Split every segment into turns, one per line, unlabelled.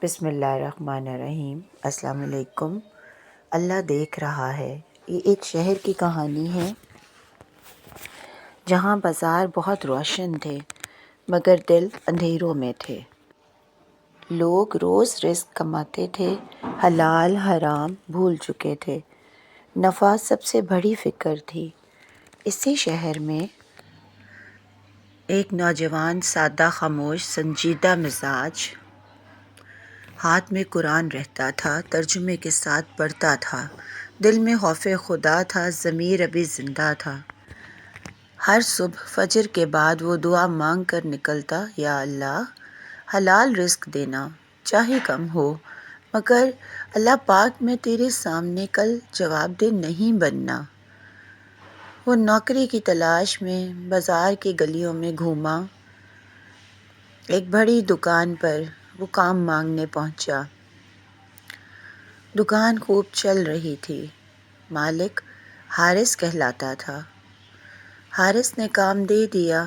بسم اللہ الرحمن الرحیم۔ السلام علیکم۔ اللہ دیکھ رہا ہے۔ یہ ایک شہر کی کہانی ہے جہاں بازار بہت روشن تھے مگر دل اندھیروں میں تھے۔ لوگ روز رزق کماتے تھے، حلال حرام بھول چکے تھے۔ نفع سب سے بڑی فکر تھی۔ اسی شہر میں ایک نوجوان سادہ، خاموش، سنجیدہ مزاج، ہاتھ میں قرآن رہتا تھا، ترجمے کے ساتھ پڑھتا تھا، دل میں خوف خدا تھا، ضمیر ابھی زندہ تھا۔ ہر صبح فجر کے بعد وہ دعا مانگ کر نکلتا، یا اللہ حلال رزق دینا، چاہے کم ہو، مگر اللہ پاک میں تیرے سامنے کل جواب دہ نہیں بننا۔ وہ نوکری کی تلاش میں بازار کی گلیوں میں گھوما۔ ایک بڑی دکان پر وہ کام مانگنے پہنچا۔ دکان خوب چل رہی تھی۔ مالک حارث کہلاتا تھا۔ حارث نے کام دے دیا۔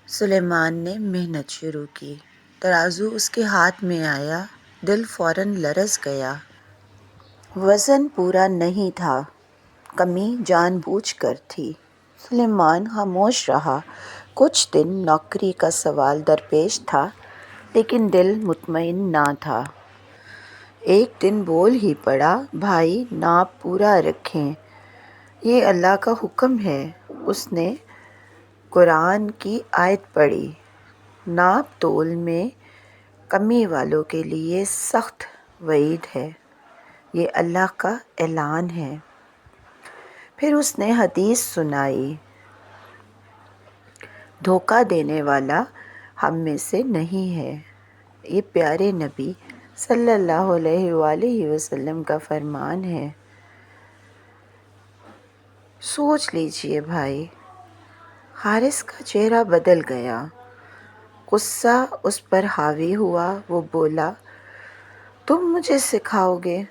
سلیمان نے محنت شروع کی۔ ترازو اس کے ہاتھ میں آیا، دل فوراً لرز گیا۔ وزن پورا نہیں تھا، کمی جان بوجھ کر تھی۔ سلیمان خاموش رہا۔ کچھ دن نوکری کا سوال درپیش تھا لیکن دل مطمئن نہ تھا۔ ایک دن بول ہی پڑا، بھائی ناپ پورا رکھیں، یہ اللہ کا حکم ہے۔ اس نے قرآن کی آیت پڑھی، ناپ تول میں کمی والوں کے لیے سخت وعید ہے، یہ اللہ کا اعلان ہے۔ پھر اس نے حدیث سنائی، دھوکہ دینے والا ہم میں سے نہیں ہے۔ یہ پیارے نبی صلی اللہ علیہ وآلہ وسلم کا فرمان ہے۔ سوچ لیجئے بھائی۔ حارث کا چہرہ بدل گیا، غصہ اس پر حاوی ہوا۔ وہ بولا، تم مجھے سکھاؤ گے؟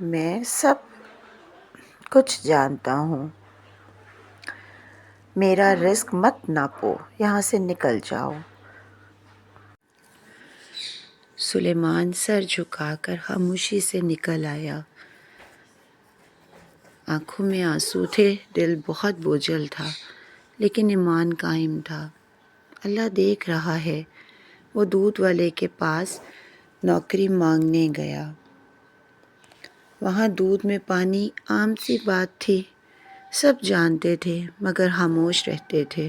میں سب کچھ جانتا ہوں، میرا رزق مت ناپو، یہاں سے نکل جاؤ۔ سلیمان سر جھکا کر خاموشی سے نکل آیا۔ آنکھوں میں آنسو تھے، دل بہت بوجھل تھا، لیکن ایمان قائم تھا۔ اللہ دیکھ رہا ہے۔ وہ دودھ والے کے پاس نوکری مانگنے گیا۔ وہاں دودھ میں پانی عام سی بات تھی، سب جانتے تھے مگر خاموش رہتے تھے۔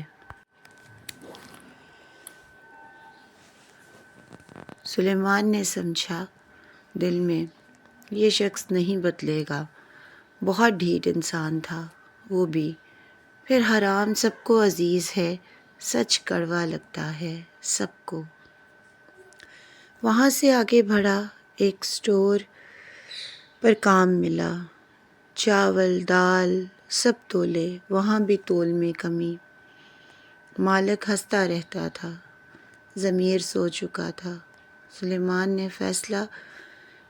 سلیمان نے سمجھا دل میں، یہ شخص نہیں بدلے گا۔ بہت ڈھیٹ انسان تھا وہ بھی۔ پھر حرام سب کو عزیز ہے، سچ کڑوا لگتا ہے سب کو۔ وہاں سے آگے بڑھا، ایک اسٹور پر کام ملا، چاول دال سب تولے، وہاں بھی تول میں کمی۔ مالک ہنستا رہتا تھا، ضمیر سو چکا تھا۔ سلیمان نے فیصلہ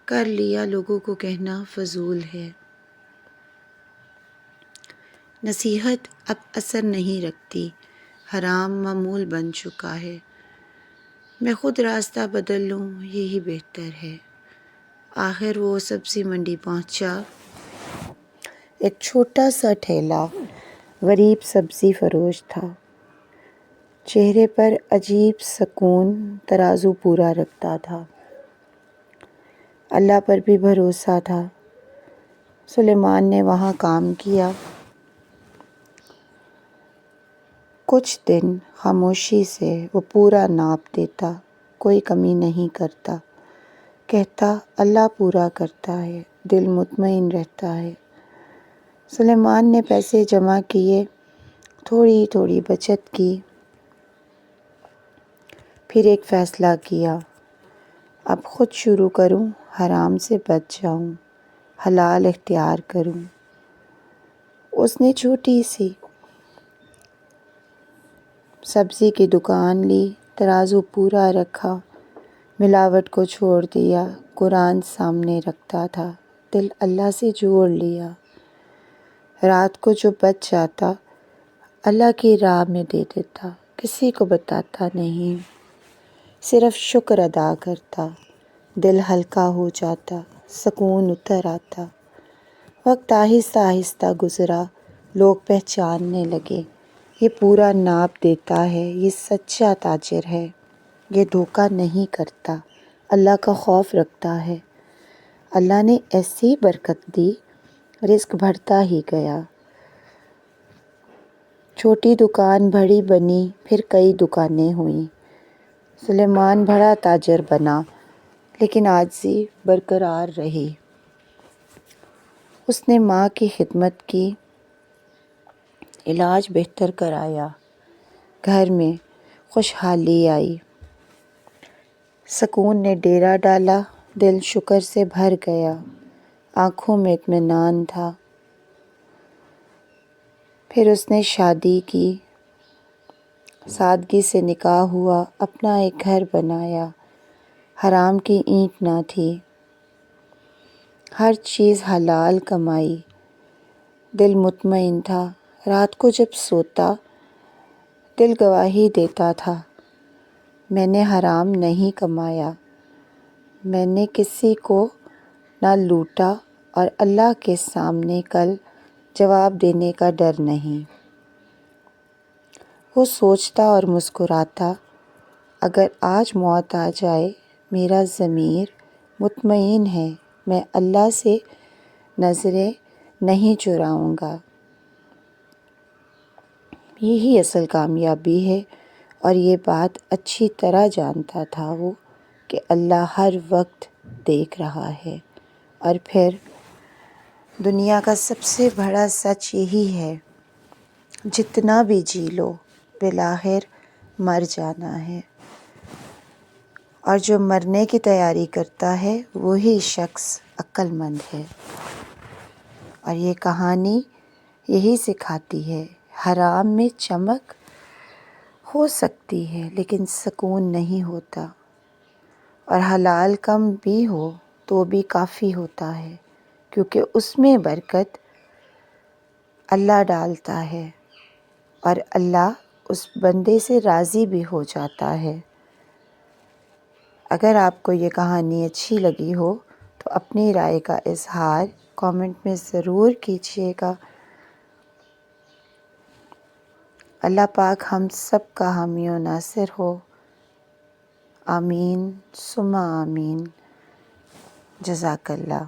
کر لیا، لوگوں کو کہنا فضول ہے۔ نصیحت اب اثر نہیں رکھتی، حرام معمول بن چکا ہے، میں خود راستہ بدل لوں، یہی بہتر ہے۔ آخر وہ سبزی منڈی پہنچا۔ ایک چھوٹا سا ٹھیلا غریب سبزی فروش تھا، چہرے پر عجیب سکون، ترازو پورا رکھتا تھا، اللہ پر بھی بھروسہ تھا۔ سلیمان نے وہاں کام کیا۔ کچھ دن خاموشی سے وہ پورا ناپ دیتا، کوئی کمی نہیں کرتا، کہتا اللہ پورا کرتا ہے، دل مطمئن رہتا ہے۔ سلیمان نے پیسے جمع کیے، تھوڑی تھوڑی بچت کی۔ پھر ایک فیصلہ کیا، اب خود شروع کروں، حرام سے بچ جاؤں، حلال اختیار کروں۔ اس نے چھوٹی سی سبزی کی دکان لی، ترازو پورا رکھا، ملاوٹ کو چھوڑ دیا، قرآن سامنے رکھتا تھا، دل اللہ سے جوڑ لیا۔ رات کو جو بچ جاتا اللہ کی راہ میں دے دیتا، کسی کو بتاتا نہیں۔ صرف شکر ادا کرتا، دل ہلکا ہو جاتا، سکون اتر آتا۔ وقت آہستہ آہستہ گزرا، لوگ پہچاننے لگے، یہ پورا ناپ دیتا ہے، یہ سچا تاجر ہے، یہ دھوکہ نہیں کرتا، اللہ کا خوف رکھتا ہے۔ اللہ نے ایسی برکت دی، رزق بڑھتا ہی گیا۔ چھوٹی دکان بڑی بنی، پھر کئی دکانیں ہوئیں۔ سلیمان بڑا تاجر بنا، لیکن عاجزی برقرار رہی۔ اس نے ماں کی خدمت کی، علاج بہتر کرایا، گھر میں خوشحالی آئی۔ سکون نے ڈیرا ڈالا، دل شکر سے بھر گیا، آنکھوں میں اطمینان تھا۔ پھر اس نے شادی کی، سادگی سے نکاح ہوا، اپنا ایک گھر بنایا، حرام کی اینٹ نہ تھی، ہر چیز حلال کمائی، دل مطمئن تھا۔ رات کو جب سوتا، دل گواہی دیتا تھا، میں نے حرام نہیں کمایا، میں نے کسی کو نہ لوٹا، اور اللہ کے سامنے کل جواب دینے کا ڈر نہیں۔ وہ سوچتا اور مسکراتا، اگر آج موت آ جائے، میرا ضمیر مطمئن ہے، میں اللہ سے نظریں نہیں چراؤں گا۔ یہی اصل کامیابی ہے، اور یہ بات اچھی طرح جانتا تھا وہ کہ اللہ ہر وقت دیکھ رہا ہے۔ اور پھر دنیا کا سب سے بڑا سچ یہی ہے، جتنا بھی جی لو، بالآخر مر جانا ہے، اور جو مرنے کی تیاری کرتا ہے وہی شخص عقل مند ہے۔ اور یہ کہانی یہی سکھاتی ہے، حرام میں چمک ہو سکتی ہے لیکن سکون نہیں ہوتا، اور حلال کم بھی ہو تو بھی کافی ہوتا ہے، کیونکہ اس میں برکت اللہ ڈالتا ہے، اور اللہ اس بندے سے راضی بھی ہو جاتا ہے۔ اگر آپ کو یہ کہانی اچھی لگی ہو تو اپنی رائے کا اظہار کامنٹ میں ضرور کیجیے گا۔ اللہ پاک ہم سب کا حامی و ناصر ہو، آمین ثم آمین۔ جزاک اللہ۔